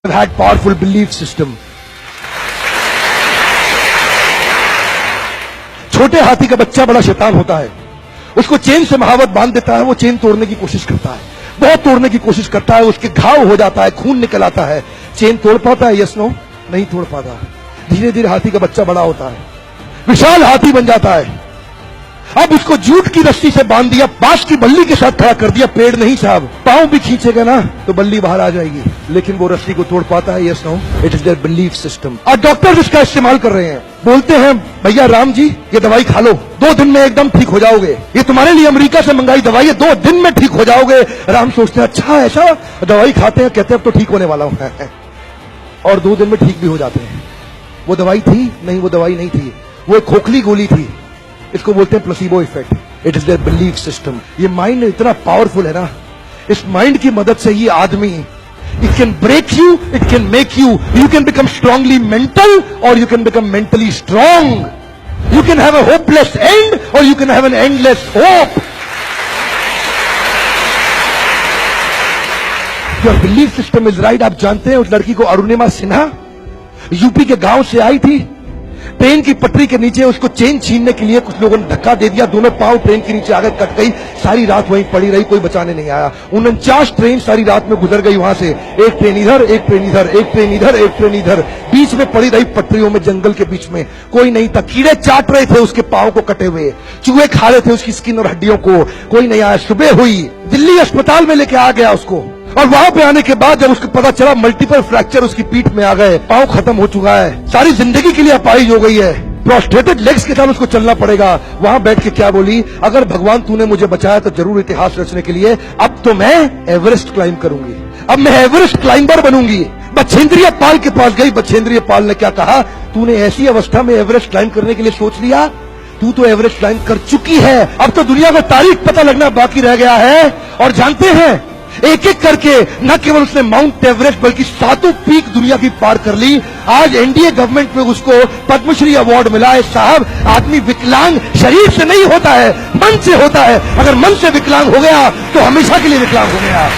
I've had powerful belief system. छोटे हाथी का बच्चा बड़ा शैतान होता है, उसको चेन से महावत बांध देता है, वो चेन तोड़ने की कोशिश करता है, बहुत तोड़ने की कोशिश करता है, उसके घाव हो जाता है, खून निकल आता है। चेन तोड़ पाता है? Yes no? नहीं तोड़ पाता। धीरे धीरे हाथी का बच्चा बड़ा होता है, विशाल हाथी बन जाता है। अब उसको जूट की रस्सी से बांध दिया, बांस की बल्ली के साथ खड़ा कर दिया। पेड़ नहीं साहब, पांव भी खींचेगा ना तो बल्ली बाहर आ जाएगी, लेकिन वो रस्सी को तोड़ पाता है? Yes no? It is their belief system. और डॉक्टर इसका इस्तेमाल कर रहे हैं, बोलते हैं भैया राम जी ये दवाई खा लो, 2 दिन में एकदम ठीक हो जाओगे, ये तुम्हारे लिए अमेरिका से मंगाई दवाई है, 2 दिन में ठीक हो जाओगे। राम सोचते हैं अच्छा ऐसा, दवाई खाते हैं, कहते हैं अब तो ठीक होने वाला हूं और 2 दिन में ठीक भी हो जाते हैं। वो दवाई थी? नहीं, वो दवाई नहीं थी, वो एक खोखली गोली थी। इसको बोलते हैं placebo effect. It is their belief system. ये माइंड इतना पावरफुल है ना, इस माइंड की मदद से ये आदमी, it can break you, it can make you, you can become strongly mental और you can become mentally strong. You can have a hopeless end और you can have an endless hope. Your belief system is right. आप जानते हैं उस लड़की को, Arunima Sinha, UP के गांव से आई थी, ट्रेन की पटरी के नीचे उसको चेन छीनने के लिए कुछ लोगों ने धक्का दे दिया, दोनों पांव ट्रेन के नीचे आकर कट गई, सारी रात वहीं पड़ी रही, कोई बचाने नहीं आया। 49 ट्रेन सारी रात में गुजर गई वहां से, एक ट्रेन इधर, एक ट्रेन इधर, एक ट्रेन इधर, एक ट्रेन इधर, बीच में पड़ी रही पटरियों में, जंगल के बीच में। कोई नहीं था, कीड़े चाट रहे थे उसके पांव को कटे हुए, चूहे खा रहे थे उसकी स्किन और हड्डियों को, कोई नहीं आया। सुबह हुई, दिल्ली अस्पताल में लेके आ गया उसको, और वहां पे आने के बाद जब उसको पता चला मल्टीपल फ्रैक्चर उसकी पीठ में आ गए, पांव खत्म हो चुका है, सारी जिंदगी के लिए अपाहिज हो गई है, प्रोस्टेटेड लेग्स के साथ उसको चलना पड़ेगा। वहां बैठ के क्या बोली, अगर भगवान तूने मुझे बचाया तो जरूर इतिहास रचने के लिए, अब तो मैं एवरेस्ट क्लाइंब करूंगी, अब मैं एवरेस्ट क्लाइंबर बनूंगी। बछेंद्रिय पाल के पास गई, बछेंद्रिय पाल ने क्या कहा, तूने ऐसी अवस्था में एवरेस्ट क्लाइंब करने के लिए सोच लिया, तू तो एवरेस्ट क्लाइंब कर चुकी है, अब तो दुनिया को तारीख पता लगना बाकी रह गया है। और जानते हैं, एक एक करके न केवल उसने माउंट एवरेस्ट बल्कि 7 पीक दुनिया की पार कर ली। आज एनडीए गवर्नमेंट में उसको पद्मश्री अवार्ड मिला है। साहब, आदमी विकलांग शरीर से नहीं होता है, मन से होता है। अगर मन से विकलांग हो गया तो हमेशा के लिए विकलांग हो गया।